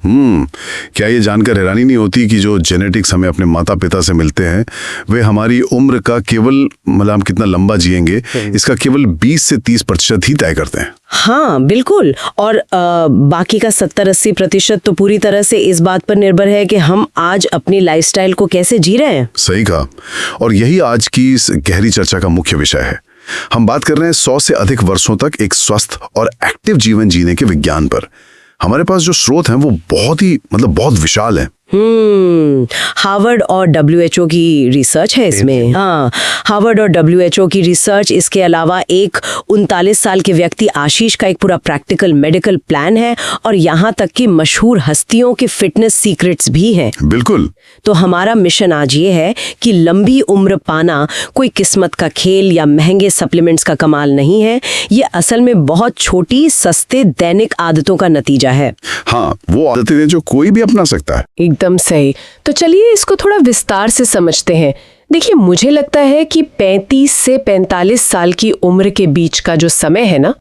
क्या ये जानकर हैरानी नहीं होती कि जो जेनेटिक्स हमें अपने माता पिता से मिलते हैं वे हमारी उम्र का केवल मतलब हम कितना लंबा जिएंगे इसका केवल 20 से 30% ही तय करते हैं। हाँ बिल्कुल, और बाकी का 70-80% तो पूरी तरह से इस बात पर निर्भर है कि हम आज अपनी लाइफस्टाइल को कैसे जी रहे हैं। सही कहा, और यही आज की इस गहरी चर्चा का मुख्य विषय है। हम बात कर रहे हैं 100 से अधिक वर्षों तक एक स्वस्थ और एक्टिव जीवन जीने के विज्ञान पर। हमारे पास जो स्रोत हैं वो बहुत विशाल हैं। हार्वर्ड और WHO की रिसर्च है इसमें। हाँ, हार्वर्ड और WHO की रिसर्च, इसके अलावा एक 39 साल के व्यक्ति आशीष का एक पूरा प्रैक्टिकल मेडिकल प्लान है, और यहाँ तक कि मशहूर हस्तियों के फिटनेस सीक्रेट्स भी हैं। बिल्कुल। तो हमारा मिशन आज ये है कि लंबी उम्र पाना कोई किस्मत का खेल या महंगे सप्लीमेंट्स का कमाल नहीं है, ये असल में बहुत छोटी सस्ते दैनिक आदतों का नतीजा है। हाँ, वो आदतें हैं जो कोई भी अपना सकता है। एकदम सही। तो चलिए इसको थोड़ा विस्तार से समझते हैं। देखिए, मुझे लगता है कि 35 से 45 साल की उम्र के बीच का जो समय है ना,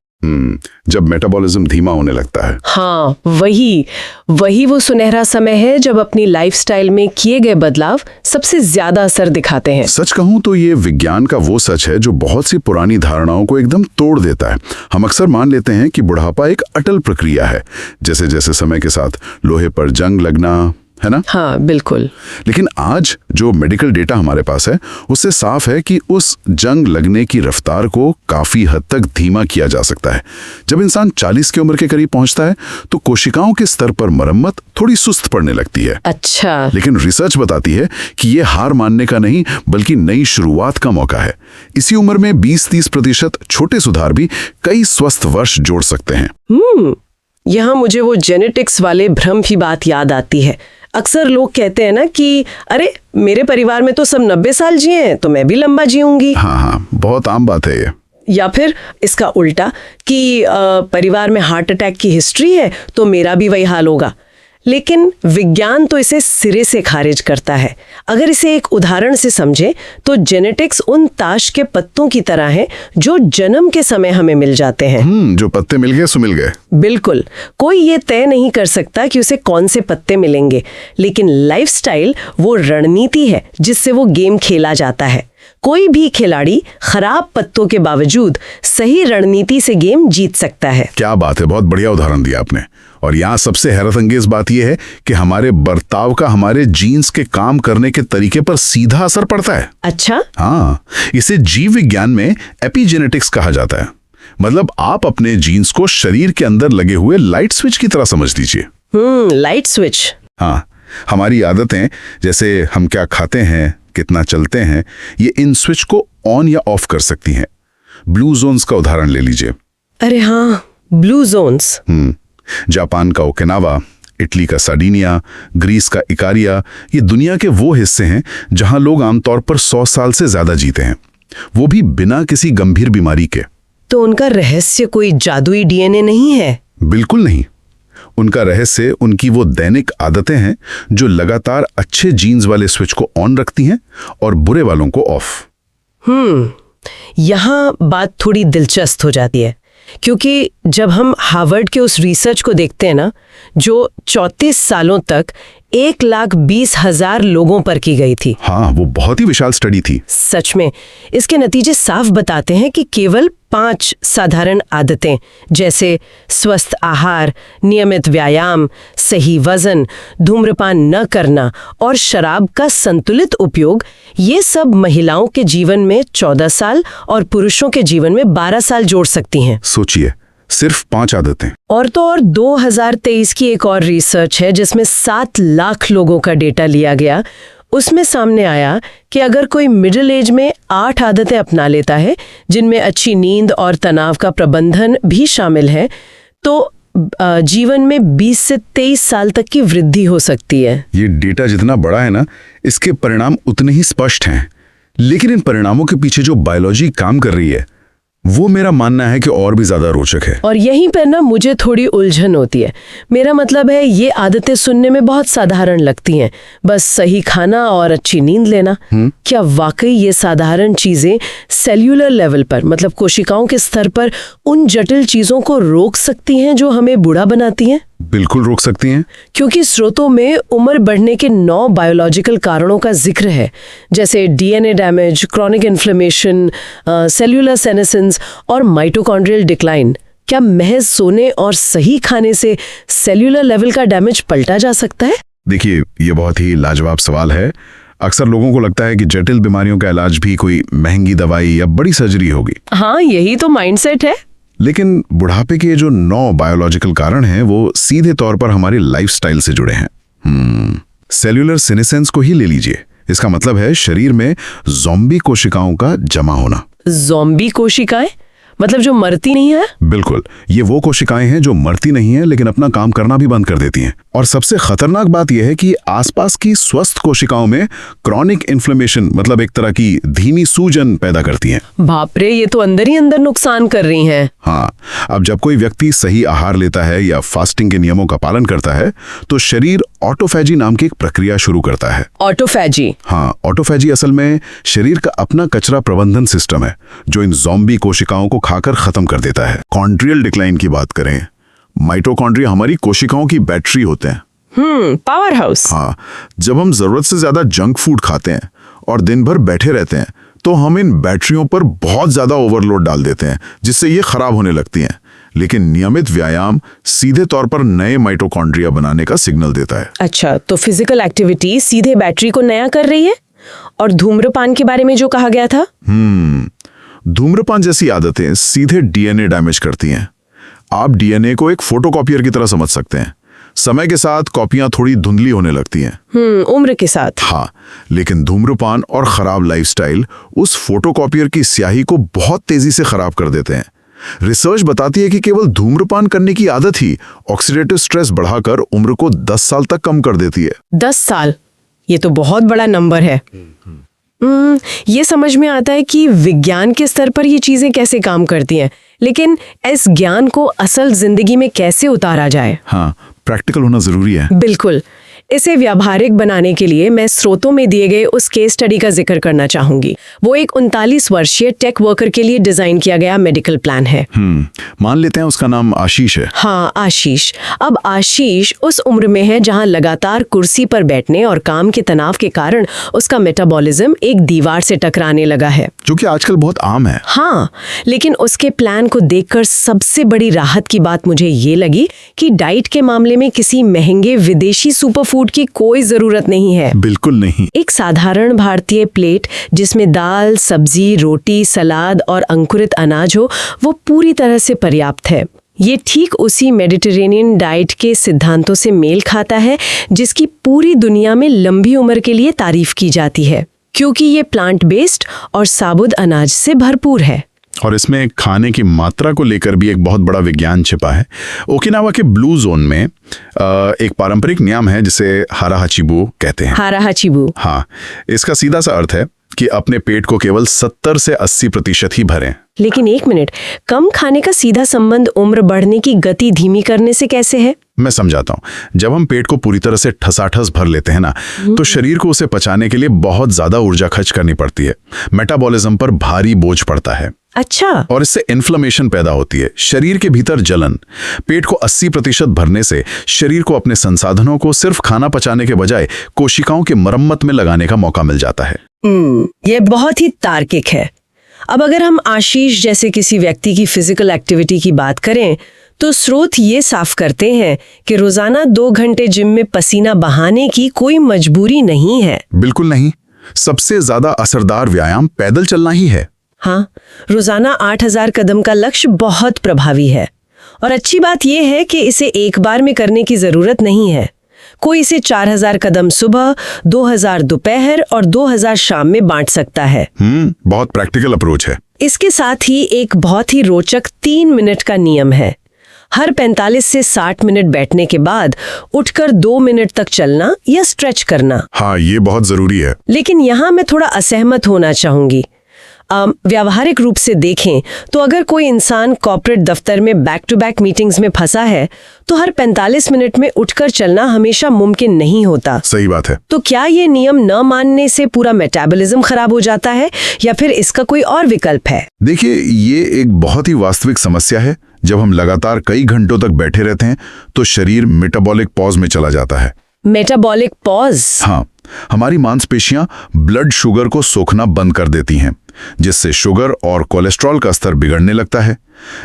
जब मेटाबॉलिज्म धीमा होने लगता है। हाँ, वही वो सुनहरा समय है जब अपनी लाइफस्टाइल में किए गए बदलाव सबसे ज्यादा असर दिखाते हैं। सच कहूं तो ये विज्ञान का वो सच है जो बहुत सी पुरानी धारणाओं को एकदम तोड़ देता है। हम अक्सर मान लेते हैं कि बुढ़ापा एक अटल प्रक्रिया है, जैसे जैसे समय के साथ लोहे पर जंग लगना, है ना? हाँ बिल्कुल। लेकिन आज जो मेडिकल डेटा हमारे पास है उससे साफ है कि उस जंग लगने की रफ्तार को काफी हद तक धीमा किया जा सकता है। जब इंसान 40 की उम्र के करीब पहुंचता है तो कोशिकाओं के स्तर पर मरम्मत थोड़ी सुस्त पड़ने लगती है। अच्छा। लेकिन रिसर्च बताती है कि ये हार मानने का नहीं बल्कि नई शुरुआत का मौका है। इसी उम्र में 20-30% छोटे सुधार भी कई स्वस्थ वर्ष जोड़ सकते हैं। यहाँ मुझे वो जेनेटिक्स वाले भ्रम की बात याद आती है। अक्सर लोग कहते हैं ना कि अरे मेरे परिवार में तो सब 90 साल जिए हैं तो मैं भी लंबा जीऊंगी। हाँ, बहुत आम बात है ये। या फिर इसका उल्टा कि परिवार में हार्ट अटैक की हिस्ट्री है तो मेरा भी वही हाल होगा। लेकिन विज्ञान तो इसे सिरे से खारिज करता है। अगर इसे एक उदाहरण से समझें तो जेनेटिक्स उन ताश के पत्तों की तरह है जो जन्म के समय हमें मिल जाते हैं। जो पत्ते मिल गए सो मिल गए। बिल्कुल, कोई ये तय नहीं कर सकता कि उसे कौन से पत्ते मिलेंगे, लेकिन लाइफस्टाइल वो रणनीति है जिससे वो गेम खेला जाता है। कोई भी खिलाड़ी खराब पत्तों के बावजूद सही रणनीति से गेम जीत सकता है। क्या बात है, बहुत बढ़िया उदाहरण दिया आपने। और यहाँ सबसे हैरतअंगेज बात यह है कि हमारे बर्ताव का हमारे जीन्स के काम करने के तरीके पर सीधा असर पड़ता है। अच्छा? हाँ, इसे जीव विज्ञान में एपिजेनेटिक्स कहा जाता है। मतलब आप अपने जीन्स को शरीर के अंदर लगे हुए लाइट स्विच की तरह समझ लीजिए। Light switch. हाँ, हमारी आदतें, जैसे हम क्या खाते हैं, कितना चलते हैं, ये इन स्विच को ऑन या ऑफ कर सकती हैं। ब्लू जोन्स का उदाहरण ले लीजिए। अरे हाँ, ब्लू जोन्स। जापान का ओकिनावा, इटली का सार्डिनिया, ग्रीस का इकारिया, ये दुनिया के वो हिस्से हैं जहां लोग आमतौर पर 100 साल से ज्यादा जीते हैं, वो भी बिना किसी गंभीर बीमारी के। तो उनका रहस्य कोई जादुई DNA नहीं है? बिल्कुल नहीं। उनका रहस्य उनकी वो दैनिक आदतें हैं जो लगातार अच्छे जीन्स वाले स्विच को ऑन रखती हैं और बुरे वालों को ऑफ। यहाँ बात थोड़ी दिलचस्प हो जाती है, क्योंकि जब हम हार्वर्ड के उस रिसर्च को देखते हैं ना, जो 34 सालों तक 1,20,000 लोगों पर की गई थी। हाँ, वो बहुत ही विशाल स्टडी थी। सच में इसके नतीजे साफ बताते हैं कि केवल 5 साधारण आदतें, जैसे स्वस्थ आहार, नियमित व्यायाम, सही वजन, धूम्रपान न करना और शराब का संतुलित उपयोग, ये सब महिलाओं के जीवन में 14 साल और पुरुषों के जीवन में 12 साल जोड़ सकती हैं। सोचिए, सिर्फ 5 आदतें। और तो और 2023 की एक और रिसर्च है जिसमें 7 लाख लोगों का डेटा लिया गया। उसमें सामने आया कि अगर कोई मिडिल एज में 8 आदतें अपना लेता है, जिनमें अच्छी नींद और तनाव का प्रबंधन भी शामिल है, तो जीवन में 20 से 23 साल तक की वृद्धि हो सकती है। ये डेटा जितना बड़ा है ना, इसके परिणाम उतने ही स्पष्ट हैं। लेकिन इन परिणामों के पीछे जो बायोलॉजी काम कर रही है वो मेरा मानना है कि और भी ज्यादा रोचक है। और यहीं पर ना मुझे थोड़ी उलझन होती है। मेरा मतलब है, ये आदतें सुनने में बहुत साधारण लगती हैं, बस सही खाना और अच्छी नींद लेना। क्या वाकई ये साधारण चीजें सेल्यूलर लेवल पर, मतलब कोशिकाओं के स्तर पर, उन जटिल चीजों को रोक सकती हैं जो हमें बूढ़ा बनाती हैं? बिल्कुल रोक सकती हैं। क्योंकि स्रोतों में उम्र बढ़ने के 9 बायोलॉजिकल कारणों का जिक्र है, जैसे DNA damage, chronic inflammation, cellular senescence और माइटोकॉन्ड्रियल डिक्लाइन। क्या महज सोने और सही खाने से सेल्यूलर लेवल का डैमेज पलटा जा सकता है? देखिए, ये बहुत ही लाजवाब सवाल है। अक्सर लोगों को लगता है कि जटिल बीमारियों का इलाज भी कोई महंगी दवाई या बड़ी सर्जरी होगी। हाँ, यही तो माइंडसेट है। लेकिन बुढ़ापे के जो 9 बायोलॉजिकल कारण हैं वो सीधे तौर पर हमारी लाइफस्टाइल से जुड़े हैं। सेल्यूलर सेनेसेंस को ही ले लीजिए। इसका मतलब है शरीर में ज़ॉम्बी कोशिकाओं का जमा होना। ज़ॉम्बी कोशिकाएं? मतलब जो मरती नहीं है? बिल्कुल, ये वो कोशिकाएं हैं जो मरती नहीं हैं लेकिन अपना काम करना भी बंद कर देती हैं। और सबसे खतरनाक बात यह है कि आसपास की स्वस्थ कोशिकाओं में क्रॉनिक इन्फ्लेमेशन, मतलब एक तरह की धीमी सूजन पैदा करती हैं। बाप रे, ये तो अंदर ही अंदर नुकसान कर रही हैं। हाँ, अब जब कोई व्यक्ति सही आहार लेता है या फास्टिंग के नियमों का पालन करता है तो शरीर ऑटोफैजी नाम की एक प्रक्रिया शुरू करता है। ऑटोफैजी? हाँ, ऑटोफैजी असल में शरीर का अपना कचरा प्रबंधन सिस्टम है जो इन ज़ॉम्बी कोशिकाओं को खाकर खत्म कर देता है। कॉन्ड्रियल डिक्लाइन की बात करें, माइटोकॉन्ड्रिया हमारी कोशिकाओं की बैटरी होते हैं। Power house. हाँ, जब हम जरूरत से ज्यादा जंक फूड खाते हैं और दिन भर बैठे रहते हैं तो हम इन बैटरियों पर बहुत ज्यादा ओवरलोड डाल देते हैं, जिससे ये खराब होने लगती हैं। लेकिन नियमित व्यायाम सीधे तौर पर नए माइटोकॉन्ड्रिया बनाने का सिग्नल देता है। अच्छा, तो फिजिकल एक्टिविटी सीधे बैटरी को नया कर रही है। और धूम्रपान के बारे में जो कहा गया था? धूम्रपान जैसी आदतें सीधे डीएनए डैमेज करती हैं। आप डीएनए को एक फोटोकॉपियर की तरह समझ सकते हैं। समय के साथ कॉपियां थोड़ी धुंधली होने लगती हैं। उम्र के साथ। हाँ, लेकिन धूम्रपान और खराब लाइफस्टाइल उस फोटोकॉपियर की स्याही को बहुत तेजी से खराब कर देते हैं। रिसर्च बताती है कि केवल धूम्रपान करने की आदत ही ऑक्सीडेटिव स्ट्रेस बढ़ाकर उम्र को 10 साल तक कम कर देती है। 10 साल? ये तो बहुत बड़ा नंबर है। ये समझ में आता है कि विज्ञान के स्तर पर ये चीजें कैसे काम करती हैं, लेकिन इस ज्ञान को असल जिंदगी में कैसे उतारा जाए? हाँ, प्रैक्टिकल होना जरूरी है। बिल्कुल। इसे व्यावहारिक बनाने के लिए मैं स्रोतों में दिए गए उस केस स्टडी का जिक्र करना चाहूंगी। वो एक 39 वर्षीय टेक वर्कर के लिए डिजाइन किया गया मेडिकल प्लान है। मान लेते हैं उसका नाम आशीष है। हाँ, आशीष। अब आशीष उस उम्र में है जहां लगातार कुर्सी पर बैठने और काम के तनाव के कारण उसका मेटाबॉलिज्म एक दीवार से टकराने लगा है, जो कि आजकल बहुत आम है। हाँ, लेकिन उसके प्लान को देखकर सबसे बड़ी राहत की बात मुझे ये लगी कि डाइट के मामले में किसी महंगे विदेशी सुपर फूड की कोई जरूरत नहीं है। बिल्कुल नहीं। एक साधारण भारतीय प्लेट जिसमें दाल, सब्जी, रोटी, सलाद और अंकुरित अनाज हो, वो पूरी तरह से पर्याप्त है। ये ठीक उसी मेडिटेरेनियन डाइट के सिद्धांतों से मेल खाता है जिसकी पूरी दुनिया में लंबी उम्र के लिए तारीफ की जाती है, क्योंकि ये प्लांट बेस्ड और साबुत अनाज से भरपूर है। और इसमें खाने की मात्रा को लेकर भी एक बहुत बड़ा विज्ञान छिपा है। ओकिनावा के ब्लू जोन में एक पारंपरिक नियम है जिसे हारा हाचिबू कहते हैं। हारा हाचिबू? हाँ, इसका सीधा सा अर्थ है कि अपने पेट को केवल 70 से 80% ही भरें। लेकिन एक मिनट, कम खाने का सीधा संबंध उम्र बढ़ने की गति धीमी करने से कैसे है? मैं समझाता हूँ। जब हम पेट को पूरी तरह से ठसाठस भर लेते हैं ना, तो शरीर को उसे पचाने के लिए बहुत ज्यादा ऊर्जा खर्च करनी पड़ती है। मेटाबॉलिज्म पर भारी बोझ पड़ता है। अच्छा। और इससे इन्फ्लेमेशन पैदा होती है, शरीर के भीतर जलन। पेट को 80% भरने से शरीर को अपने संसाधनों को सिर्फ खाना पचाने के बजाय कोशिकाओं के मरम्मत में लगाने का मौका मिल जाता है। ये बहुत ही तार्किक है। अब अगर हम आशीष जैसे किसी व्यक्ति की फिजिकल एक्टिविटी की बात करें तो स्रोत ये साफ करते हैं कि रोजाना 2 घंटे जिम में पसीना बहाने की कोई मजबूरी नहीं है। बिल्कुल नहीं। सबसे ज्यादा असरदार व्यायाम पैदल चलना ही है। हाँ, रोजाना 8000 कदम का लक्ष्य बहुत प्रभावी है। और अच्छी बात यह है कि इसे एक बार में करने की जरूरत नहीं है। कोई इसे 4000 कदम सुबह, 2000 दोपहर और 2000 शाम में बांट सकता है। बहुत प्रैक्टिकल अप्रोच है। इसके साथ ही एक बहुत ही रोचक 3 मिनट का नियम है। हर 45 से 60 मिनट बैठने के बाद उठकर 2 मिनट तक चलना या स्ट्रेच करना। हाँ, ये बहुत जरूरी है। लेकिन यहाँ मैं थोड़ा असहमत होना चाहूंगी। व्यावहारिक रूप से देखें तो अगर कोई इंसान कॉर्पोरेट दफ्तर में बैक टू बैक मीटिंग्स में फंसा है तो हर 45 मिनट में उठकर चलना हमेशा मुमकिन नहीं होता। सही बात है। तो क्या ये नियम न मानने से पूरा मेटाबॉलिज्म खराब हो जाता है या फिर इसका कोई और विकल्प है? देखिए, ये एक बहुत ही वास्तविक समस्या है जब हम लगातार कई घंटों तक बैठे रहते हैं तो शरीर मेटाबॉलिक पॉज में चला जाता है। Metabolic pause? हाँ, हमारी मांसपेशियां ब्लड शुगर को सोखना बंद कर देती हैं, जिससे शुगर और कोलेस्ट्रॉल का स्तर बिगड़ने लगता है।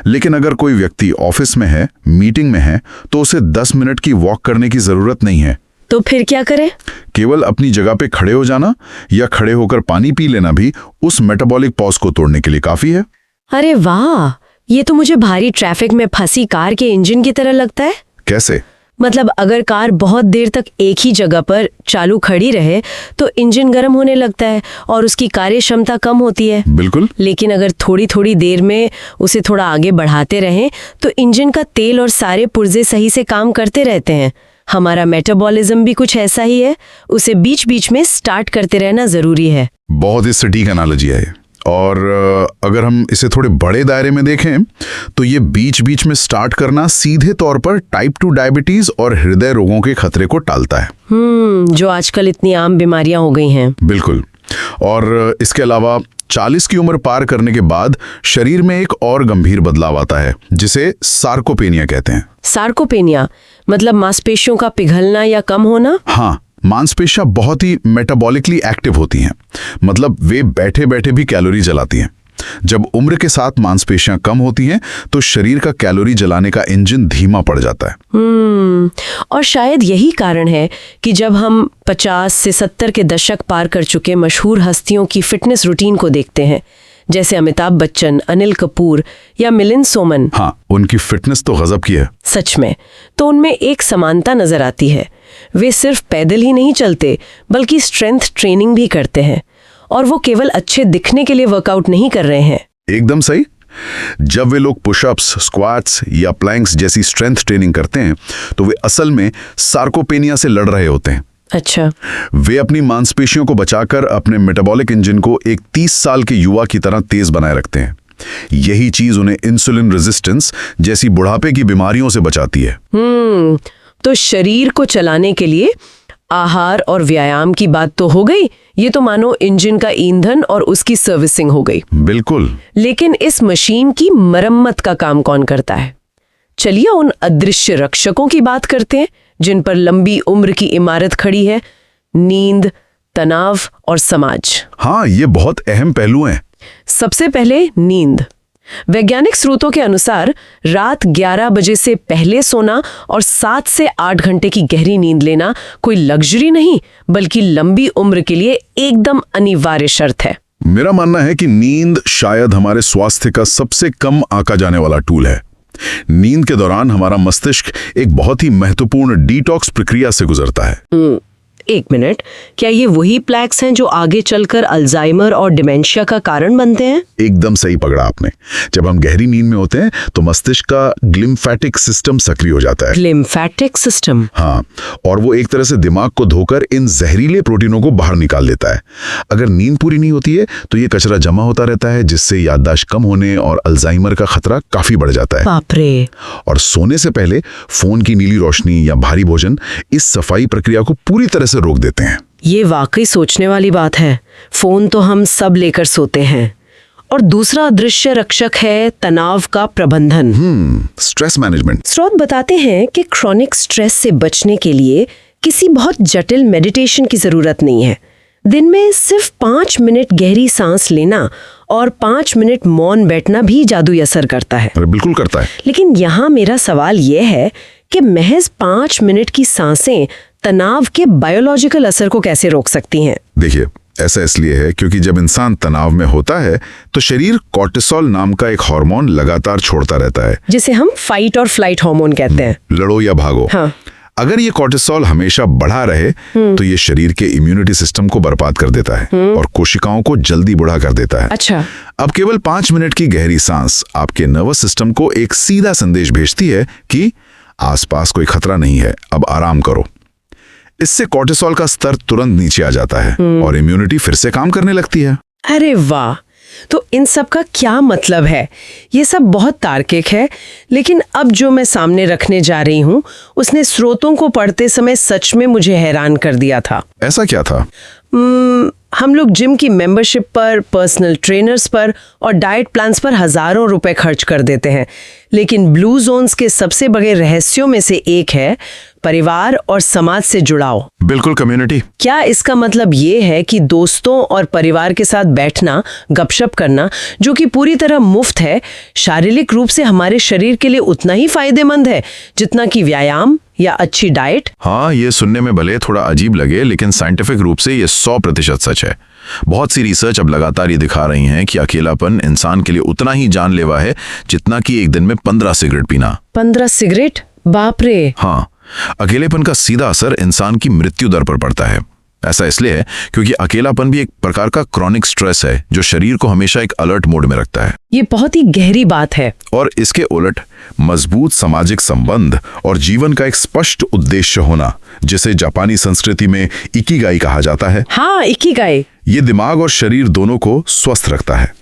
लेकिन अगर कोई व्यक्ति ऑफिस में है, मीटिंग में है, तो उसे 10 मिनट की वॉक करने की जरूरत नहीं है। तो फिर क्या करें? केवल अपनी जगह पे खड़े हो जाना या खड़े होकर पानी पी लेना भी उस मेटाबॉलिक पॉज को तोड़ने के लिए काफी है। अरे वाह, ये तो मुझे भारी ट्रैफिक में फंसी कार के इंजन की तरह लगता है। कैसे? मतलब अगर कार बहुत देर तक एक ही जगह पर चालू खड़ी रहे तो इंजन गर्म होने लगता है और उसकी कार्य क्षमता कम होती है। बिल्कुल। लेकिन अगर थोड़ी थोड़ी देर में उसे थोड़ा आगे बढ़ाते रहें तो इंजन का तेल और सारे पुर्जे सही से काम करते रहते हैं। हमारा मेटाबॉलिज्म भी कुछ ऐसा ही है, उसे बीच बीच में स्टार्ट करते रहना जरूरी है। बहुत ही सटीक एनालॉजी है। और अगर हम इसे थोड़े बड़े दायरे में देखें तो ये बीच बीच में स्टार्ट करना सीधे तौर पर टाइप 2 डायबिटीज और हृदय रोगों के खतरे को टालता है। जो आजकल इतनी आम बीमारियां हो गई हैं। बिल्कुल। और इसके अलावा 40 की उम्र पार करने के बाद शरीर में एक और गंभीर बदलाव आता है, जिसे सार्कोपेनिया कहते हैं। सार्कोपेनिया मतलब मांसपेशियों का पिघलना या कम होना? हाँ, मांसपेशियां बहुत ही मेटाबॉलिकली एक्टिव होती हैं, मतलब वे बैठे बैठे भी कैलोरी जलाती हैं। जब उम्र के साथ मांसपेशियां कम होती हैं तो शरीर का कैलोरी जलाने का इंजन धीमा पड़ जाता है। और शायद यही कारण है कि जब हम 50 से 70 के दशक पार कर चुके मशहूर हस्तियों की फिटनेस रूटीन को देखते हैं, जैसे अमिताभ बच्चन, अनिल कपूर या मिलिंद सोमन। हाँ, उनकी फिटनेस तो गजब की है। सच में। तो उनमें एक समानता नजर आती है। वे सिर्फ पैदल ही नहीं चलते बल्कि स्ट्रेंथ ट्रेनिंग भी करते हैं, और वो केवल अच्छे दिखने के लिए वर्कआउट नहीं कर रहे हैं। एकदम सही। जब वे लोग पुशअप्स, स्क्वाट्स या प्लैंक्स जैसी स्ट्रेंथ ट्रेनिंग करते हैं तो वे असल में सार्कोपेनिया से लड़ रहे होते हैं। अच्छा। वे अपनी मांसपेशियों को बचाकर अपने मेटाबॉलिक इंजन को एक 30 साल के युवा की तरह तेज बनाए रखते हैं। यही चीज उन्हें इंसुलिन रेजिस्टेंस जैसी बुढ़ापे की बीमारियों से बचाती है। तो शरीर को चलाने के लिए आहार और व्यायाम की बात तो हो गई, ये तो मानो इंजन का ईंधन और उसकी सर्विसिंग हो गई। बिल्कुल। लेकिन इस मशीन की मरम्मत का काम कौन करता है? चलिए उन अदृश्य रक्षकों की बात करते हैं जिन पर लंबी उम्र की इमारत खड़ी है: नींद, तनाव और समाज। हाँ, ये बहुत अहम पहलू हैं। सबसे पहले नींद। वैज्ञानिक स्रोतों के अनुसार रात 11 बजे से पहले सोना और 7 से 8 घंटे की गहरी नींद लेना कोई लग्जरी नहीं बल्कि लंबी उम्र के लिए एकदम अनिवार्य शर्त है। मेरा मानना है कि नींद शायद हमारे स्वास्थ्य का सबसे कम आंका जाने वाला टूल है। नींद के दौरान हमारा मस्तिष्क एक बहुत ही महत्वपूर्ण डिटॉक्स प्रक्रिया से गुजरता है। एक मिनट, क्या ये वही प्लैक्स हैं जो आगे चलकर अल्जाइमर और डिमेंशिया का कारण बनते हैं? एकदम सही पकड़ा आपने। जब हम गहरी नींद में होते हैं तो मस्तिष्क का ग्लिम्फेटिक सिस्टम सक्रिय हो जाता है। Glymphatic system? हाँ, और वो एक तरह से दिमाग को धोकर इन जहरीले प्रोटीनों को बाहर निकाल देता है। अगर नींद पूरी नहीं होती है तो ये कचरा जमा होता रहता है, जिससे याददाश्त कम होने और अल्जाइमर का खतरा काफी बढ़ जाता है। बाप रे। और सोने से पहले फोन की नीली रोशनी या भारी भोजन इस सफाई प्रक्रिया को पूरी तरह से रोक देते हैं। ये वाकई सोचने वाली बात है। फोन तो हम सब लेकर सोते हैं। और दूसरा अदृश्य रक्षक है तनाव का प्रबंधन। Stress management. स्रोत बताते हैं कि क्रॉनिक स्ट्रेस से बचने के लिए किसी बहुत जटिल मेडिटेशन की जरूरत नहीं है। दिन में सिर्फ 5 मिनट गहरी सांस लेना और 5 मिनट मौन बैठना भी जादुई असर करता है। बिल्कुल करता है। लेकिन यहाँ मेरा सवाल यह है कि महज 5 मिनट की सांसें तनाव के बायोलॉजिकल असर को कैसे रोक सकती हैं? देखिए, ऐसा इसलिए है क्योंकि जब इंसान तनाव में होता है तो शरीर कॉर्टिसोल नाम का एक हार्मोन लगातार छोड़ता रहता है, जिसे हम फाइट और फ्लाइट हार्मोन कहते हैं। लड़ो या भागो। हाँ। अगर ये कॉर्टिसोल हमेशा बढ़ा रहे तो ये शरीर के इम्यूनिटी सिस्टम को बर्बाद कर देता है और कोशिकाओं को जल्दी बुढ़ा कर देता है। अच्छा। अब केवल 5 मिनट की गहरी सांस आपके नर्वस सिस्टम को एक सीधा संदेश भेजती है कि आसपास कोई खतरा नहीं है, अब आराम करो। इससे कॉर्टिसोल का स्तर तुरंत नीचे आ जाता है और इम्यूनिटी फिर से काम करने लगती है। अरे वाह! तो इन सब का क्या मतलब है? ये सब बहुत तार्किक है, लेकिन अब जो मैं सामने रखने जा रही हूँ उसने स्रोतों को पढ़ते समय सच में मुझे हैरान कर दिया था। ऐसा क्या था? हम लोग जिम की मेंबरशिप पर, पर्सनल ट्रेनर्स पर और डाइट प्लान्स पर हजारों रुपए खर्च कर देते हैं, लेकिन ब्लू जोन्स के सबसे बड़े रहस्यों में से एक है परिवार और समाज से जुड़ाव। बिल्कुल, कम्युनिटी। क्या इसका मतलब ये है कि दोस्तों और परिवार के साथ बैठना, गपशप करना, जो कि पूरी तरह मुफ्त है, शारीरिक रूप से हमारे शरीर के लिए उतना ही फायदेमंद है जितना कि व्यायाम या अच्छी डाइट? हाँ, ये सुनने में भले थोड़ा अजीब लगे, लेकिन साइंटिफिक रूप से ये 100% सच है। बहुत सी रिसर्च अब लगातार ये दिखा रही हैं कि अकेलापन इंसान के लिए उतना ही जानलेवा है जितना कि एक दिन में 15 सिगरेट पीना। 15 सिगरेट? बाप रे। हाँ, अकेलेपन का सीधा असर इंसान की मृत्यु दर पर पड़ता है। ऐसा इसलिए है क्योंकि अकेलापन भी एक प्रकार का क्रॉनिक स्ट्रेस है जो शरीर को हमेशा एक अलर्ट मोड में रखता है। ये बहुत ही गहरी बात है। और इसके उलट मजबूत सामाजिक संबंध और जीवन का एक स्पष्ट उद्देश्य होना, जिसे जापानी संस्कृति में इकिगाई कहा जाता है। हाँ, इकिगाई। ये दिमाग और शरीर दोनों को स्वस्थ रखता है।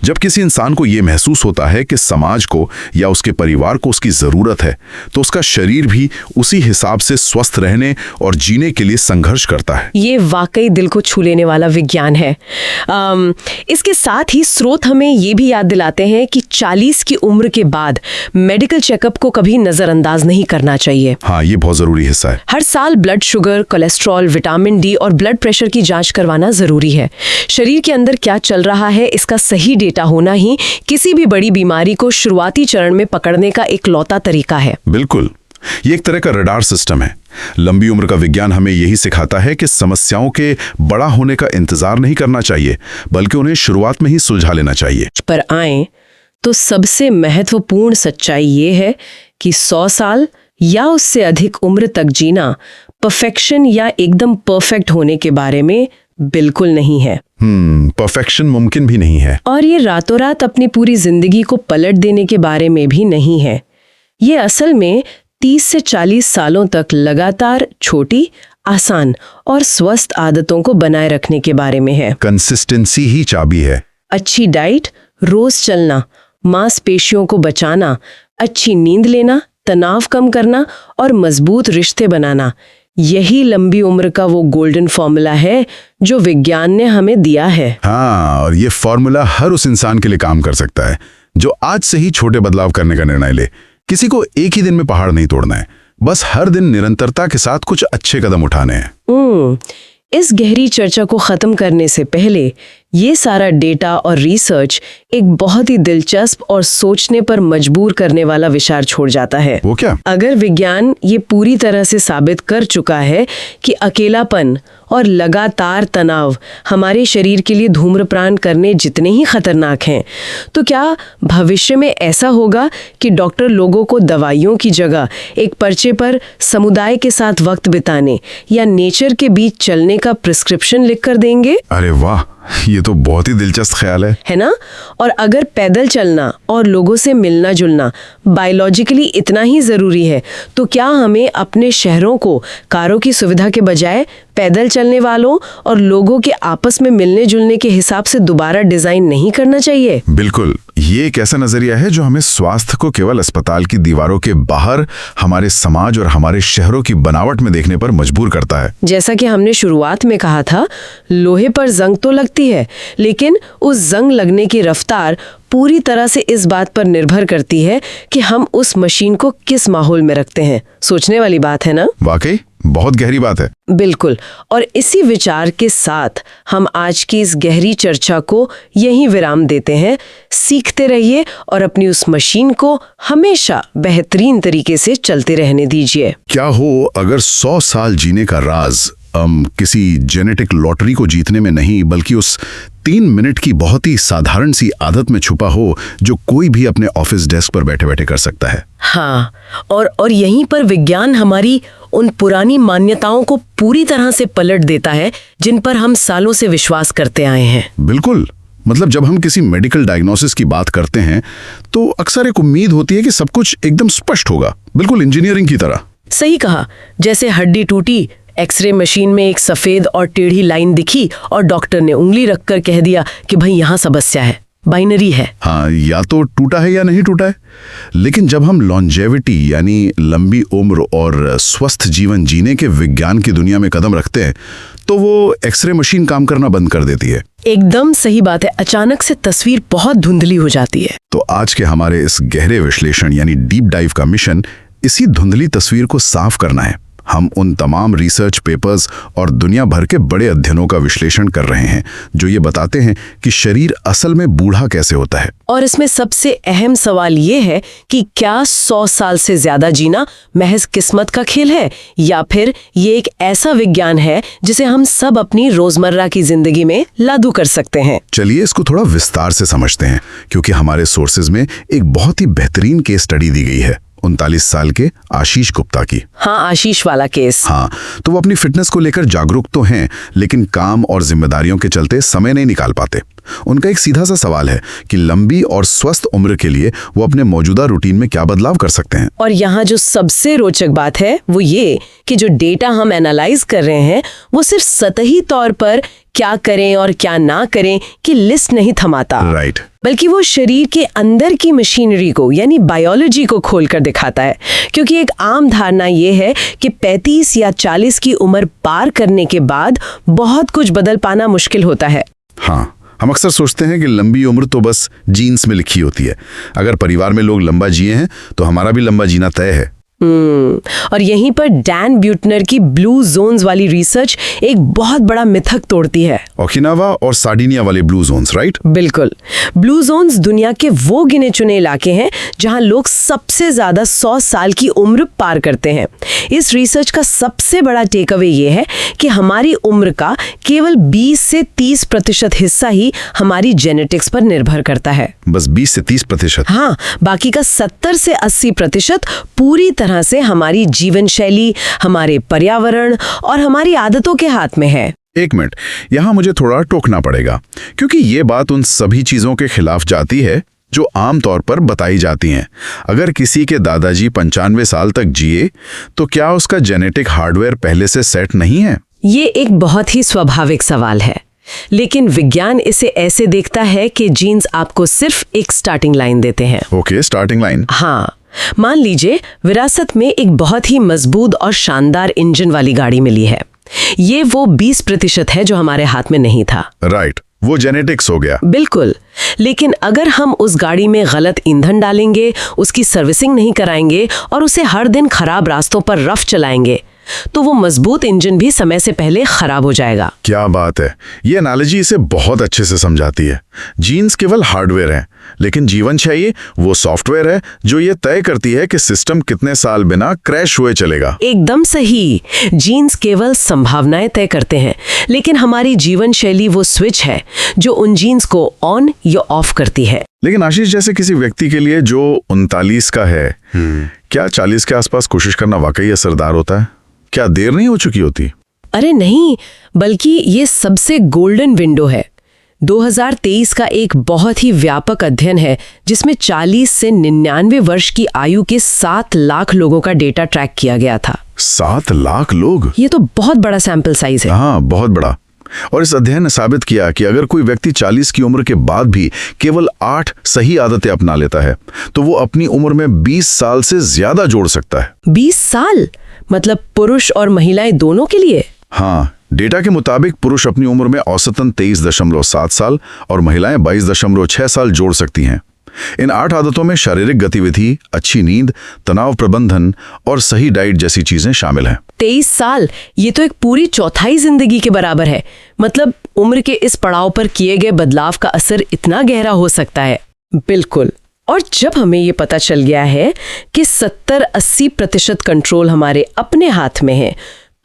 जब किसी इंसान को ये महसूस होता है कि समाज को या उसके परिवार को उसकी जरूरत है, तो उसका शरीर भी उसी हिसाब से स्वस्थ रहने और जीने के लिए संघर्ष करता है। ये वाकई दिल को छू लेने वाला विज्ञान है। इसके साथ ही स्रोत हमें ये भी याद दिलाते हैं कि 40 की उम्र के बाद मेडिकल चेकअप को कभी नजरअंदाज नहीं करना चाहिए। हाँ, ये बहुत जरूरी हिस्सा है। हर साल blood sugar, cholesterol, vitamin D और ब्लड प्रेशर की जांच करवाना जरूरी है। शरीर के अंदर क्या चल रहा है, इसका सही डेटा होना ही किसी भी बड़ी बीमारी को शुरुआती चरण में पकड़ने का इकलौता तरीका है। बिल्कुल, ये एक तरह का रडार सिस्टम है। लंबी उम्र का विज्ञान हमें यही सिखाता है कि समस्याओं के बड़ा होने का इंतजार नहीं करना चाहिए, बल्कि उन्हें शुरुआत में ही सुलझा लेना चाहिए। पर आए तो सबसे महत्वपूर्ण सच्चाई ये है कि 100 साल या उससे अधिक उम्र तक जीना परफेक्शन या एकदम परफेक्ट होने के बारे में बिल्कुल नहीं है। परफेक्शन मुमकिन भी नहीं है। और ये रातों रात अपनी पूरी जिंदगी को पलट देने के बारे में भी नहीं है। ये असल में 30 से 40 सालों तक लगातार छोटी, आसान और स्वस्थ आदतों को बनाए रखने के बारे में है। कंसिस्टेंसी ही चाबी है। अच्छी डाइट, रोज चलना, मांसपेशियों को बचाना, अच्छी नींद लेना, तनाव कम करना और मजबूत रिश्ते बनाना, यही लंबी उम्र का वो गोल्डन फॉर्मूला है जो विज्ञान ने हमें दिया है। हाँ, और ये फॉर्मूला हर उस इंसान के लिए काम कर सकता है जो आज से ही छोटे बदलाव करने का निर्णय ले। किसी को एक ही दिन में पहाड़ नहीं तोड़ना है, बस हर दिन निरंतरता के साथ कुछ अच्छे कदम उठाने हैं। इस गहरी चर्चा को खत्म करने से पहले ये सारा डेटा और रिसर्च एक बहुत ही दिलचस्प और सोचने पर मजबूर करने वाला विचार छोड़ जाता है। वो क्या? अगर विज्ञान ये पूरी तरह से साबित कर चुका है कि अकेलापन और लगातार तनाव हमारे शरीर के लिए धूम्रपान करने जितने ही खतरनाक हैं, तो क्या भविष्य में ऐसा होगा कि डॉक्टर लोगों को दवाइयों की जगह एक पर्चे पर समुदाय के साथ वक्त बिताने या नेचर के बीच चलने का प्रिस्क्रिप्शन लिख कर देंगे? अरे वाह, ये तो बहुत ही दिलचस्प ख्याल है ना? और अगर पैदल चलना और लोगों से मिलना जुलना बायोलॉजिकली इतना ही जरूरी है, तो क्या हमें अपने शहरों को कारों की सुविधा के बजाय पैदल चलने वालों और लोगों के आपस में मिलने जुलने के हिसाब से दोबारा डिजाइन नहीं करना चाहिए? बिल्कुल, ये एक ऐसा नजरिया है जो हमें स्वास्थ्य को केवल अस्पताल की दीवारों के बाहर हमारे समाज और हमारे शहरों की बनावट में देखने पर मजबूर करता है। जैसा कि हमने शुरुआत में कहा था, लोहे पर जंग तो लगती है, लेकिन उस जंग लगने की रफ्तार पूरी तरह से इस बात पर निर्भर करती है कि हम उस मशीन को किस माहौल में रखते हैं। सोचने वाली बात है ना? वाकई बहुत गहरी बात है। बिल्कुल, और इसी विचार के साथ हम आज की इस गहरी चर्चा को यहीं विराम देते हैं। सीखते रहिए और अपनी उस मशीन को हमेशा बेहतरीन तरीके से चलते रहने दीजिए। क्या हो अगर 100 साल जीने का राज किसी जेनेटिक लॉटरी को जीतने में नहीं, बल्कि उस 3 मिनट की बहुत ही साधारण सी आदत में छुपा हो जो कोई भी अपने ऑफिस डेस्क पर बैठे बैठे कर सकता है। हाँ, और यहीं पर विज्ञान हमारी उन पुरानी मान्यताओं को पूरी तरह से पलट देता है जिन पर हम सालों से विश्वास करते आए हैं। बिल्कुल, मतलब जब हम किसी मेडिकल डायग्नोसिस की बात करते हैं तो अक्सर एक उम्मीद होती है कि सब कुछ एकदम स्पष्ट होगा, बिल्कुल इंजीनियरिंग की तरह। सही कहा, जैसे हड्डी टूटी, एक्सरे मशीन में एक सफेद और टेढ़ी लाइन दिखी और डॉक्टर ने उंगली रखकर कह दिया कि भाई यहाँ समस्या है। बाइनरी है। हाँ, या तो टूटा है या नहीं टूटा है। लेकिन जब हम लॉन्जेविटी यानी लंबी उम्र और स्वस्थ जीवन जीने के विज्ञान की दुनिया में कदम रखते हैं तो वो एक्सरे मशीन काम करना बंद कर देती है। एकदम सही बात है, अचानक से तस्वीर बहुत धुंधली हो जाती है। तो आज के हमारे इस गहरे विश्लेषण यानी डीप डाइव का मिशन इसी धुंधली तस्वीर को साफ करना है। हम उन तमाम रिसर्च पेपर्स और दुनिया भर के बड़े अध्ययनों का विश्लेषण कर रहे हैं जो ये बताते हैं कि शरीर असल में बूढ़ा कैसे होता है। और इसमें सबसे अहम सवाल ये है कि क्या 100 साल से ज्यादा जीना महज किस्मत का खेल है या फिर ये एक ऐसा विज्ञान है जिसे हम सब अपनी रोजमर्रा की जिंदगी में लागू कर सकते हैं। चलिए इसको थोड़ा विस्तार से समझते हैं, क्योंकि हमारे सोर्सेज में एक बहुत ही बेहतरीन केस स्टडी दी गई है 39 साल के आशीष गुप्ता की। हाँ, आशीष वाला केस। हाँ, तो वो अपनी फिटनेस को लेकर जागरूक तो हैं, लेकिन काम और जिम्मेदारियों के चलते समय नहीं निकाल पाते। उनका एक सीधा सा सवाल है कि लंबी और स्वस्थ उम्र के लिए वो अपने मौजूदा रूटीन में क्या बदलाव कर सकते हैं। और यहाँ जो सबसे रोचक बात है वो ये कि जो डेटा हम एनालाइज कर रहे हैं वो सिर्फ सतही तौर पर क्या करें और क्या ना करें की लिस्ट नहीं थमाता, राइट, बल्कि वो शरीर के अंदर की मशीनरी को यानी बायोलॉजी को खोलकर दिखाता है। क्योंकि एक आम धारणा ये है कि 35 या 40 की उम्र पार करने के बाद बहुत कुछ बदल पाना मुश्किल होता है। हाँ, हम अक्सर सोचते हैं कि लंबी उम्र तो बस जीन्स में लिखी होती है। अगर परिवार में लोग लंबा जिए हैं तो हमारा भी लंबा जीना तय है। और यहीं पर डैन ब्यूटनर की ब्लू जोन्स वाली रिसर्च एक बहुत बड़ा मिथक तोड़ती है। ओकिनावा और सार्डिनिया वाले ब्लू जोन्स, राइट? बिल्कुल। ब्लू जोन्स दुनिया के वो गिने चुने इलाके हैं जहां लोग सबसे ज्यादा 100 साल की उम्र पार करते हैं। इस रिसर्च का सबसे बड़ा टेक अवे ये है कि हमारी उम्र का केवल 20 से 30% हिस्सा ही हमारी जेनेटिक्स पर निर्भर करता है। बस 20 से 30%? हाँ, बाकी का 70 से 80% पूरी तरह से हमारी जीवन शैली, हमारे पर्यावरण और हमारी आदतों के हाथ में है। एक मिनट, यहाँ मुझे थोड़ा टोकना पड़ेगा, क्योंकि ये बात उन सभी चीजों के खिलाफ जाती है जो आमतौर पर बताई जाती हैं। अगर किसी के दादाजी 95 साल तक जिए तो क्या उसका जेनेटिक हार्डवेयर पहले से सेट नहीं है? ये एक बहुत ही स्वाभाविक सवाल है, लेकिन विज्ञान इसे ऐसे देखता है कि जीन्स आपको सिर्फ एक स्टार्टिंग लाइन देते हैं। Okay, starting line. हाँ, मान लीजिए विरासत में एक बहुत ही मजबूत और शानदार इंजन वाली गाड़ी मिली है। ये वो 20% है जो हमारे हाथ में नहीं था। राइट, वो जेनेटिक्स हो गया। बिल्कुल। लेकिन अगर हम उस गाड़ी में गलत ईंधन डालेंगे, उसकी सर्विसिंग नहीं कराएंगे और उसे हर दिन खराब रास्तों पर रफ चलाएंगे तो वो मजबूत इंजन भी समय से पहले खराब हो जाएगा। क्या बात है, ये एनालॉजी इसे बहुत अच्छे से समझाती है। जीन्स केवल हार्डवेयर है, लेकिन जीवन शैली वो सॉफ्टवेयर है जो ये तय करती है कि सिस्टम कितने साल बिना क्रैश हुए चलेगा। एकदम सही। जीन्स केवल संभावनाएं तय करते हैं, लेकिन हमारी जीवन शैली वो स्विच है जो उन जीन्स को ऑन या ऑफ करती है। लेकिन आशीष, जैसे किसी व्यक्ति के लिए जो 39 का है, क्या 40 के आसपास कोशिश करना वाकई असरदार होता है? क्या देर नहीं हो चुकी होती? अरे नहीं, बल्कि ये सबसे गोल्डन विंडो है। 2023 का एक बहुत ही व्यापक अध्ययन है जिसमें 40 से 99 वर्ष की आयु के 7 लाख लोगों का डेटा ट्रैक किया गया था। 7 लाख लोग? ये तो बहुत बड़ा सैंपल साइज है। हाँ, बहुत बड़ा। और इस अध्ययन ने साबित किया कि अगर कोई व्यक्ति 40 की उम्र के बाद भी केवल 8 सही आदतें अपना लेता है तो वो अपनी उम्र में 20 साल से ज्यादा जोड़ सकता है। 20 साल? मतलब पुरुष और महिलाएं दोनों के लिए? हाँ, डेटा के मुताबिक पुरुष अपनी उम्र में औसतन 23.7 साल और महिलाएं 22.6 साल जोड़ सकती हैं। इन 8 आदतों में शारीरिक गतिविधि, अच्छी नींद, तनाव प्रबंधन और सही डाइट जैसी चीजें शामिल हैं। 23 साल, ये तो एक पूरी चौथाई जिंदगी के बराबर है। मतलब उम्र के इस पड़ाव पर किए गए बदलाव का असर इतना गहरा हो सकता है। बिल्कुल। और जब हमें ये पता चल गया है कि 70-80% कंट्रोल हमारे अपने हाथ में है,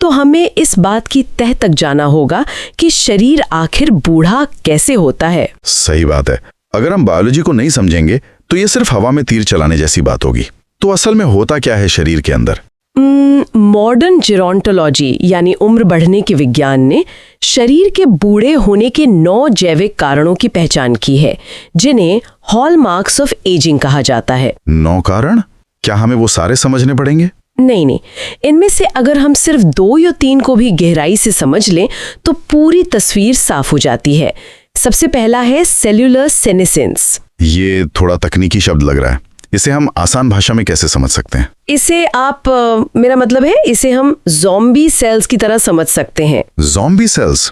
तो हमें इस बात की तह तक जाना होगा कि शरीर आखिर बूढ़ा कैसे होता है। सही बात है। अगर हम बायोलॉजी को नहीं समझेंगे तो ये सिर्फ हवा में तीर चलाने जैसी बात होगी। तो असल में होता क्या है शरीर के अंदर? मॉडर्न जेरोंटोलॉजी यानी उम्र बढ़ने के विज्ञान ने शरीर के बूढ़े होने के 9 जैविक कारणों की पहचान की है, जिन्हें हॉलमार्क्स ऑफ एजिंग कहा जाता है। 9 कारण? क्या हमें वो सारे समझने पड़ेंगे? नहीं, इनमें से अगर हम सिर्फ 2 या 3 को भी गहराई से समझ लें तो पूरी तस्वीर साफ हो जाती है। सबसे पहला है सेल्यूलर सेनेसेंस। ये थोड़ा तकनीकी शब्द लग रहा है, इसे हम आसान भाषा में कैसे समझ सकते हैं? इसे मेरा मतलब है इसे हम ज़ॉम्बी सेल्स की तरह समझ सकते हैं। ज़ॉम्बी सेल्स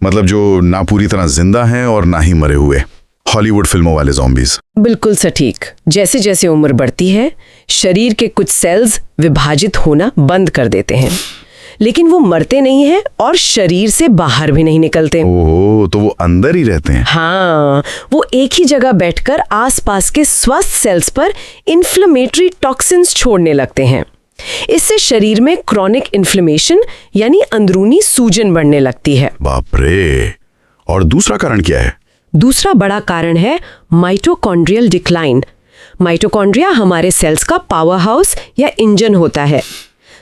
मतलब जो ना पूरी तरह जिंदा हैं और ना ही मरे हुए, हॉलीवुड फिल्मों वाले ज़ॉम्बीज। बिल्कुल सटीक। जैसे जैसे उम्र बढ़ती है शरीर के कुछ सेल्स विभाजित होना बंद कर देते हैं, लेकिन वो मरते नहीं हैं और शरीर से बाहर भी नहीं निकलते। ओह, तो वो अंदर ही रहते हैं। हाँ, वो एक ही जगह बैठकर आसपास के स्वस्थ सेल्स पर इन्फ्लेमेटरी टॉक्सिन्स छोड़ने लगते हैं। इससे शरीर में क्रॉनिक इन्फ्लेमेशन यानी अंदरूनी सूजन बढ़ने लगती है। बाप रे! और दूसरा कारण क्या है? दूसरा बड़ा कारण है माइटोकॉन्ड्रियल डिक्लाइन। माइटोकॉन्ड्रिया हमारे सेल्स का पावर हाउस या इंजन होता है।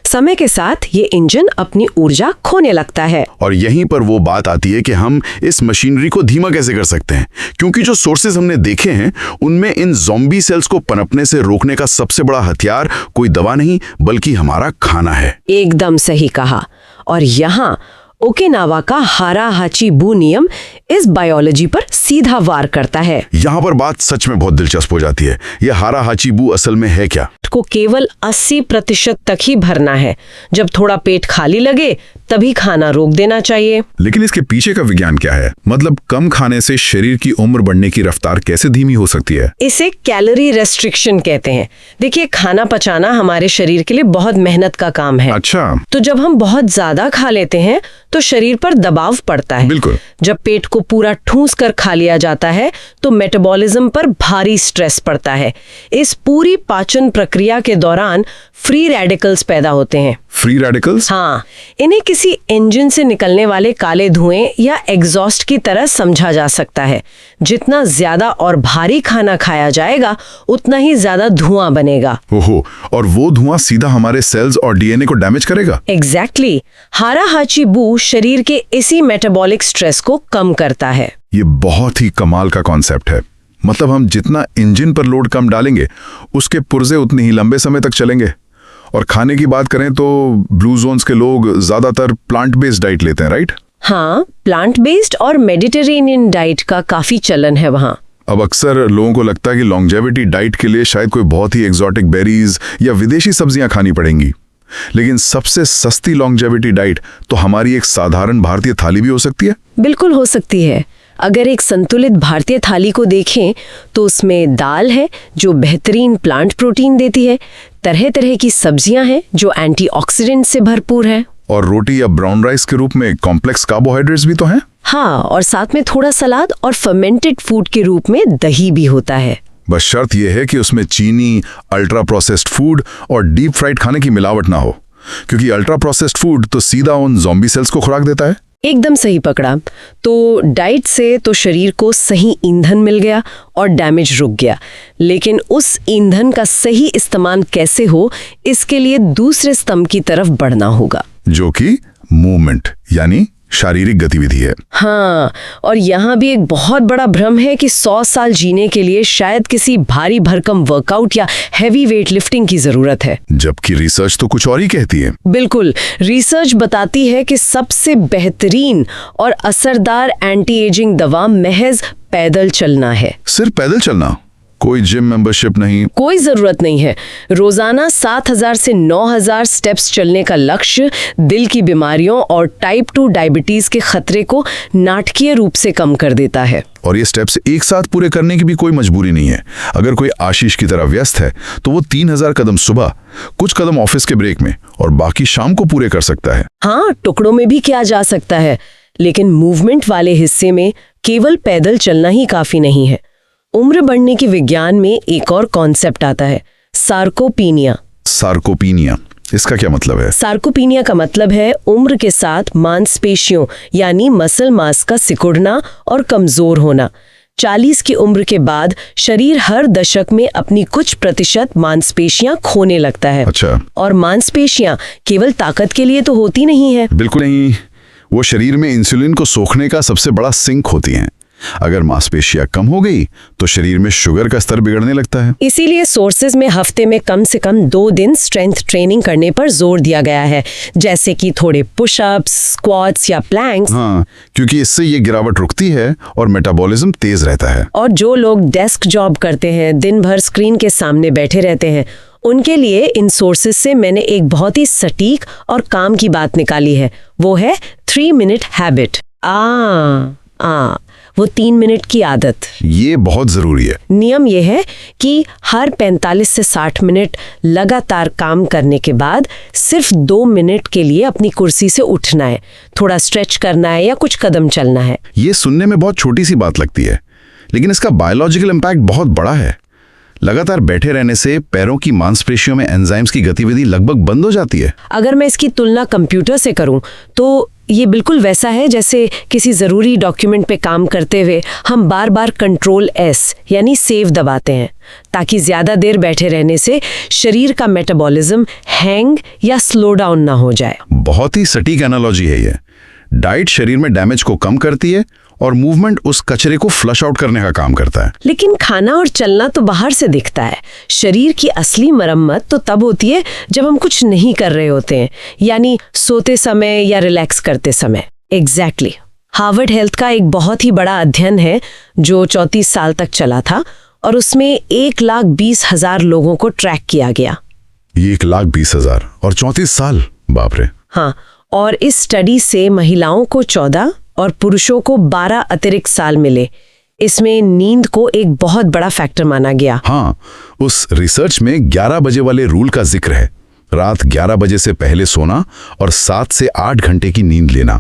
समय के साथ ये इंजन अपनी ऊर्जा खोने लगता है। और यहीं पर वो बात आती है कि हम इस मशीनरी को धीमा कैसे कर सकते हैं, क्योंकि जो सोर्सेज हमने देखे हैं उनमें इन ज़ॉम्बी सेल्स को पनपने से रोकने का सबसे बड़ा हथियार कोई दवा नहीं बल्कि हमारा खाना है। एकदम सही कहा। और यहाँ ओकिनावा का हारा हाची-बू नियम इस बायोलॉजी पर सीधा वार करता है। यहाँ पर बात सच में बहुत दिलचस्प हो जाती है। ये हारा हाची-बू असल में है क्या? को केवल 80% तक ही भरना है। जब थोड़ा पेट खाली लगे तभी खाना रोक देना चाहिए। लेकिन इसके पीछे का विज्ञान क्या है? मतलब कम खाने से शरीर की उम्र बढ़ने की रफ्तार कैसे धीमी हो सकती है? इसे कैलोरी रेस्ट्रिक्शन कहते हैं। देखिए, खाना पचाना हमारे शरीर के लिए बहुत मेहनत का काम है। अच्छा। तो जब हम बहुत ज्यादा खा लेते हैं तो शरीर पर दबाव पड़ता है। बिल्कुल। जब पेट को पूरा ठूंस कर खा लिया जाता है तो मेटाबॉलिज्म पर भारी स्ट्रेस पड़ता है। इस पूरी पाचन प्रक्रिया के दौरान फ्री रेडिकल्स पैदा होते हैं। Free radicals? हाँ, इन्हें किसी इंजन से निकलने वाले काले धुएं या एग्जॉस्ट की तरह समझा जा सकता है। जितना ज्यादा और भारी खाना खाया जाएगा उतना ही ज्यादा धुआं बनेगा। ओहो, और वो धुआं सीधा हमारे सेल्स और डीएनए को डैमेज करेगा? एग्जैक्टली। हारा हाची-बू शरीर के इसी मेटाबॉलिक स्ट्रेस को कम करता है। ये बहुत ही कमाल का कॉन्सेप्ट है। मतलब हम जितना इंजन पर लोड कम डालेंगे उसके पुर्जे उतने ही लंबे समय तक चलेंगे। और खाने की बात करें तो ब्लू जोन्स के लोग ज्यादातर प्लांट बेस्ड डाइट लेते हैं, राइट? हाँ, प्लांट बेस्ड और मेडिटेरेनियन डाइट का काफी चलन है वहाँ। अब अक्सर लोगों को लगता है कि लॉन्जेविटी डाइट के लिए शायद कोई बहुत ही एक्सोटिक बेरीज या विदेशी सब्जियां खानी पड़ेंगी, लेकिन सबसे सस्ती लॉन्जेविटी डाइट तो हमारी एक साधारण भारतीय थाली भी हो सकती है। बिल्कुल हो सकती है। अगर एक संतुलित भारतीय थाली को देखें तो उसमें दाल है जो बेहतरीन प्लांट प्रोटीन देती है, तरह तरह की सब्जियां हैं जो एंटीऑक्सीडेंट से भरपूर है, और रोटी या ब्राउन राइस के रूप में कॉम्प्लेक्स कार्बोहाइड्रेट्स भी तो हैं। हाँ, और साथ में थोड़ा सलाद और फर्मेंटेड फूड के रूप में दही भी होता है। बस शर्त यह है कि उसमें चीनी, अल्ट्रा प्रोसेस्ड फूड और डीप फ्राइड खाने की मिलावट ना हो, क्योंकि अल्ट्रा प्रोसेस्ड फूड तो सीधा उन ज़ॉम्बी सेल्स को खुराक देता है। एकदम सही पकड़ा। तो डाइट से तो शरीर को सही ईंधन मिल गया और डैमेज रुक गया, लेकिन उस ईंधन का सही इस्तेमाल कैसे हो इसके लिए दूसरे स्तंभ की तरफ बढ़ना होगा, जो कि मूवमेंट यानी शारीरिक गतिविधि है। हाँ, और यहाँ भी एक बहुत बड़ा भ्रम है कि 100 साल जीने के लिए शायद किसी भारी भरकम वर्कआउट या हैवी वेट लिफ्टिंग की जरूरत है, जबकि रिसर्च तो कुछ और ही कहती है। बिल्कुल। रिसर्च बताती है कि सबसे बेहतरीन और असरदार एंटी एजिंग दवा महज पैदल चलना है। सिर्फ पैदल चलना? कोई जिम मेंबरशिप नहीं? कोई जरूरत नहीं है। रोजाना 7000 से 9000 स्टेप्स चलने का लक्ष्य दिल की बीमारियों और टाइप 2 डायबिटीज के खतरे को नाटकीय रूप से कम कर देता है। और ये स्टेप्स एक साथ पूरे करने की भी कोई मजबूरी नहीं है। अगर कोई आशीष की तरह व्यस्त है तो वो 3000 कदम सुबह, कुछ कदम ऑफिस के ब्रेक में और बाकी शाम को पूरे कर सकता है। हाँ, टुकड़ों में भी किया जा सकता है, लेकिन मूवमेंट वाले हिस्से में केवल पैदल चलना ही काफी नहीं है। उम्र बढ़ने के विज्ञान में एक और कॉन्सेप्ट आता है, सार्कोपीनिया। सार्कोपीनिया, इसका क्या मतलब है? सार्कोपीनिया का मतलब है उम्र के साथ मांसपेशियों यानी मसल मास का सिकुड़ना और कमजोर होना। 40 की उम्र के बाद शरीर हर दशक में अपनी कुछ प्रतिशत मांसपेशियां खोने लगता है। अच्छा। और मांसपेशियां केवल ताकत के लिए तो होती नहीं है। बिल्कुल नहीं, वो शरीर में इंसुलिन को सोखने का सबसे बड़ा सिंक होती हैं। अगर मांसपेशियां कम हो गई तो शरीर में शुगर का स्तर बिगड़ने लगता है। इसीलिए सोर्सेज में हफ्ते में कम से कम 2 दिन स्ट्रेंथ ट्रेनिंग करने पर जोर दिया गया है, जैसे कि थोड़े पुशअप्स, स्क्वाट्स या प्लैंक्स। हाँ, क्योंकि इससे ये गिरावट रुकती है और मेटाबॉलिज्म तेज रहता है। और जो लोग डेस्क जॉब करते हैं, दिन भर स्क्रीन के सामने बैठे रहते हैं, उनके लिए इन सोर्सेज से मैंने एक बहुत ही सटीक और काम की बात निकाली है। वो है 3 मिनट हैबिट। वो 3 मिनट की आदत। ये बहुत जरूरी है। नियम ये है कि हर 45 से 60 मिनट लगातार काम करने के बाद सिर्फ 2 मिनट के लिए अपनी कुर्सी से उठना है, थोड़ा स्ट्रेच करना है या कुछ कदम चलना है। ये सुनने में बहुत छोटी सी बात लगती है, लेकिन इसका बायोलॉजिकल इम्पैक्ट बहुत बड़ा है। लगातार बैठे रहने से पैरों की मांसपेशियों में एंजाइम्स की गतिविधि लगभग बंद हो जाती है। अगर मैं इसकी तुलना कंप्यूटर से करूं तो ये बिल्कुल वैसा है जैसे किसी ज़रूरी डॉक्यूमेंट पे काम करते हुए हम बार बार Ctrl+S यानी सेव दबाते हैं, ताकि ज़्यादा देर बैठे रहने से शरीर का मेटाबॉलिज्म हैंग या स्लो डाउन ना हो जाए। बहुत ही सटीक एनालॉजी है ये। डाइट शरीर में डैमेज को कम करती है और मूवमेंट उस कचरे को फ्लश आउट करने का काम करता है। लेकिन खाना और चलना तो बाहर से दिखता है। शरीर की असली मरम्मत तो तब होती है जब हम कुछ नहीं कर रहे होते हैं, यानी सोते समय या रिलैक्स करते समय। एग्जैक्टली। हार्वर्ड हेल्थ का एक बहुत ही बड़ा अध्ययन है जो 34 साल तक चला था और उसमें 1,20,000 लोगों को ट्रैक किया गया। 1,20,000 और 34 साल, बाप रे। हाँ, और इस स्टडी से महिलाओं को 14 और पुरुषों को 12 अतिरिक्त साल मिले। इसमें नींद को एक बहुत बड़ा फैक्टर माना गया। हाँ, उस रिसर्च में 11 बजे वाले रूल का जिक्र है। रात 11 बजे से पहले सोना और 7 से 8 घंटे की नींद लेना।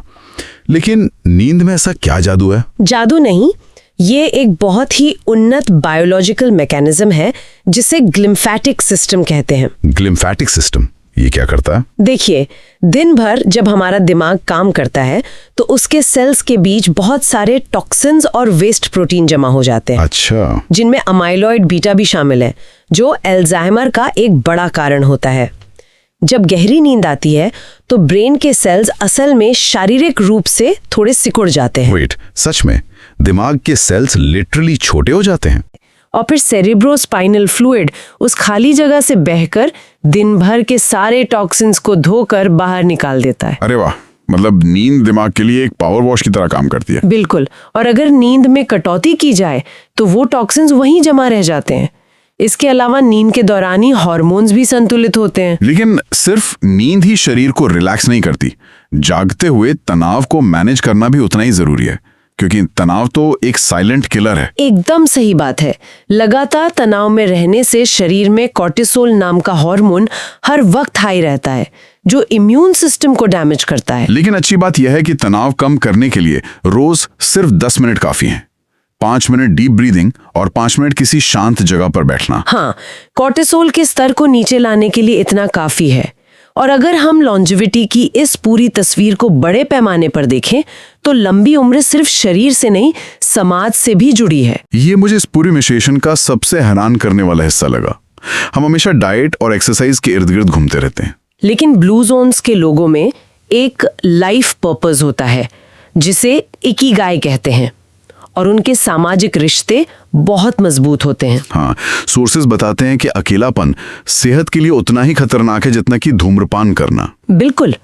लेकिन नींद में ऐसा क्या जादू है? जादू नहीं, ये एक बहुत ही उन्नत बायोलॉजिकल मैकेनिज्म है जिसे ग्लिम्फेटिक सिस्टम कहते हैं। ग्लिम्फेटिक सिस्टम, ये क्या करता है? देखिए, दिन भर जब हमारा दिमाग काम करता है तो उसके सेल्स के बीच बहुत सारे टॉक्सिन्स और वेस्ट प्रोटीन जमा हो जाते हैं। अच्छा। जिनमें अमाइलॉइड बीटा भी शामिल है, जो अल्जाइमर का एक बड़ा कारण होता है। जब गहरी नींद आती है तो ब्रेन के सेल्स असल में शारीरिक रूप से थोड़े सिकुड़ जाते हैं। वेट, सच में दिमाग के सेल्स लिटरली छोटे हो जाते हैं? और फिर सेरेब्रोस्पाइनल फ्लूइड उस खाली जगह से बहकर दिन भर के सारे टॉक्सिन्स को धोकर बाहर निकाल देता है। अरे वाह, मतलब नींद दिमाग के लिए एक पावर वॉश की तरह काम करती है। बिल्कुल। और अगर नींद में कटौती की जाए तो वो टॉक्सिन्स वहीं जमा रह जाते हैं। इसके अलावा नींद के दौरान ही हार्मोन्स भी संतुलित होते हैं। लेकिन सिर्फ नींद ही शरीर को रिलैक्स नहीं करती, जागते हुए तनाव को मैनेज करना भी उतना ही जरूरी है, क्योंकि तनाव तो एक साइलेंट किलर है। एकदम सही बात है। लगातार तनाव में रहने से शरीर में कॉर्टिसोल नाम का हार्मोन हर वक्त हाई रहता है, जो इम्यून सिस्टम को डैमेज करता है। लेकिन अच्छी बात यह है कि तनाव कम करने के लिए रोज सिर्फ 10 मिनट काफी हैं। 5 मिनट डीप ब्रीदिंग और 5 मिनट किसी शांत जगह पर बैठना। हाँ, कॉर्टिसोल के स्तर को नीचे लाने के लिए इतना काफी है। और अगर हम लॉन्जेविटी की इस पूरी तस्वीर को बड़े पैमाने पर देखें तो लंबी उम्र सिर्फ शरीर से नहीं, समाज से भी जुड़ी है। ये मुझे इस पूरी विश्लेषण का सबसे हैरान करने वाला हिस्सा लगा। हम हमेशा डाइट और एक्सरसाइज के इर्द गिर्द घूमते रहते हैं, लेकिन ब्लू जोन्स के लोगों में एक लाइफ पर्पस होता है जिसे इकिगाई कहते हैं, और उनके सामाजिक रिश्ते बहुत मजबूत होते हैं। हाँ, सोर्सेज बताते हैं कि अकेलापन सेहत के लिए उतना ही खतरनाक है जितना कि धूम्रपान करना। बिल्कुल।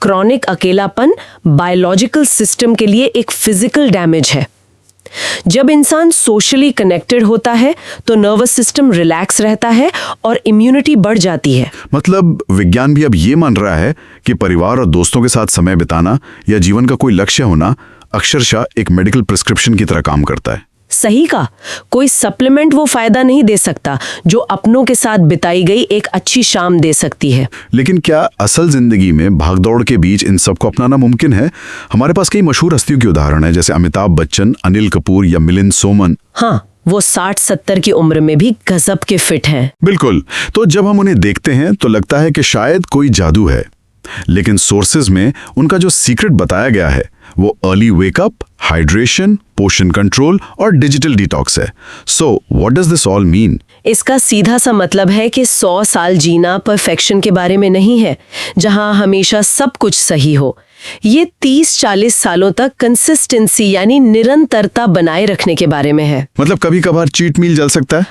क्रॉनिक अकेलापन बायोलॉजिकल सिस्टम के लिए एक फिजिकल डैमेज है। जब इंसान सोशली कनेक्टेड होता है तो नर्वस सिस्टम रिलैक्स रहता है और इम्यूनिटी बढ़ जाती है। मतलब विज्ञान भी अब ये मान रहा है कि परिवार और दोस्तों के साथ समय बिताना या जीवन का कोई लक्ष्य होना अक्षरशः एक मेडिकल प्रिस्क्रिप्शन की तरह काम करता है। सही कहा। कोई सप्लीमेंट वो फायदा नहीं दे सकता जो अपनों के साथ बिताई गई एक अच्छी शाम दे सकती है। लेकिन क्या असल जिंदगी में भागदौड़ के बीच इन सबको अपनाना मुमकिन है? हमारे पास कई मशहूर हस्तियों के उदाहरण है, जैसे अमिताभ बच्चन, अनिल कपूर या मिलिंद सोमन। हाँ, वो 60-70 की उम्र में भी गजब के फिट हैं। बिल्कुल। तो जब हम उन्हें देखते हैं तो लगता है कि शायद कोई जादू है, लेकिन सोर्सेज में उनका जो सीक्रेट बताया गया है वो अर्ली वेकअप, हाइड्रेशन, पोषण कंट्रोल और डिजिटल डिटॉक्स है। So what does this all mean? इसका सीधा सा मतलब है कि 100 साल जीना परफेक्शन के बारे में नहीं है, जहां हमेशा सब कुछ सही हो। ये 30-40 सालों तक कंसिस्टेंसी यानी निरंतरता बनाए रखने के बारे में है। मतलब कभी कभार चीट मील चल सकता है।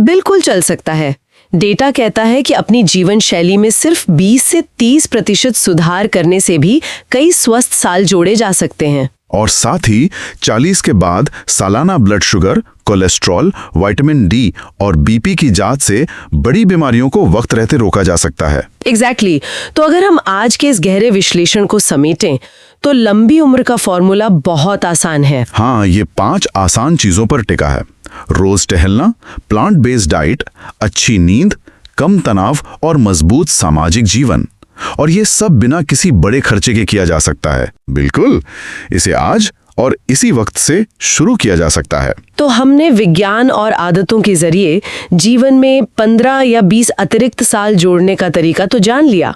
बिल्कुल चल सकता है। डेटा कहता है कि अपनी जीवन शैली में सिर्फ 20 से 30% सुधार करने से भी कई स्वस्थ साल जोड़े जा सकते हैं। और साथ ही 40 के बाद सालाना blood sugar, cholesterol, vitamin D और बीपी की जांच से बड़ी बीमारियों को वक्त रहते रोका जा सकता है। एग्जैक्टली। तो अगर हम आज के इस गहरे विश्लेषण को समेटें तो लंबी उम्र का फॉर्मूला बहुत आसान है। हाँ, ये 5 आसान चीजों पर टिका है। रोज टहलना, प्लांट बेस्ड डाइट, अच्छी नींद, कम तनाव और मजबूत सामाजिक जीवन। और ये सब बिना किसी बड़े खर्चे के किया जा सकता है। बिल्कुल, इसे आज और इसी वक्त से शुरू किया जा सकता है। तो हमने विज्ञान और आदतों के जरिए जीवन में 15 या 20 अतिरिक्त साल जोड़ने का तरीका तो जान लिया,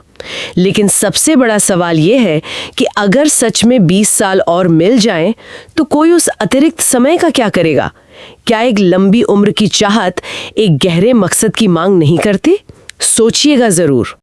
लेकिन सबसे बड़ा सवाल ये है कि अगर सच में 20 साल और मिल जाएं, तो कोई उस अतिरिक्त समय का क्या करेगा? क्या एक लंबी उम्र की चाहत एक गहरे मकसद की मांग नहीं करती? सोचिएगा जरूर।